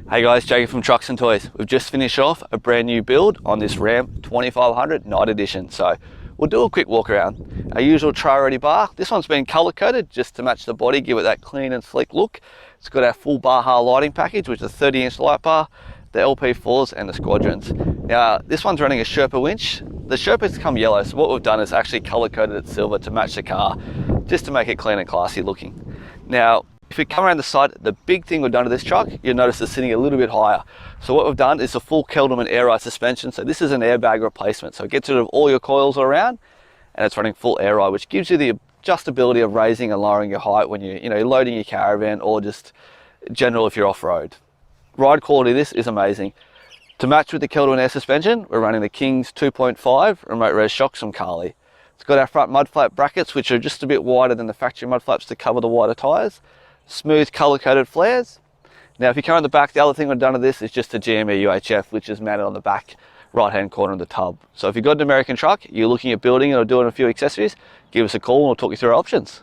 Hey guys, Jacob from Trucks and Toys. We've just finished off a brand new build on this Ram 2500 Night Edition. So we'll do a quick walk around. Our usual Trailready bar. This one's been color coded just to match the body, give it that clean and sleek look. It's got our full Baja lighting package, which is a 30-inch light bar, the LP4s and the squadrons. Now this one's running a SHERPA winch. The SHERPA's come yellow, so what we've done is actually color coded it silver to match the car, just to make it clean and classy looking. Now, if we come around the side, the big thing we've done to this truck, you'll notice it's sitting a little bit higher. So what we've done is a full Kelderman air ride suspension. So this is an airbag replacement. So it gets rid of all your coils around and it's running full air ride, which gives you the adjustability of raising and lowering your height when you're loading your caravan or just general if you're off-road. Ride quality of this is amazing. To match with the Kelderman air suspension, we're running the King's 2.5 remote res shocks from Carli. It's got our front mud flap brackets, which are just a bit wider than the factory mud flaps to cover the wider tyres. Smooth color-coded flares. Now if you come on the back, the other thing we've done to this is just a GME UHF, which is mounted on the back right-hand corner of the tub. So if you've got an American truck, you're looking at building it or doing a few accessories, give us a call and we'll talk you through our options.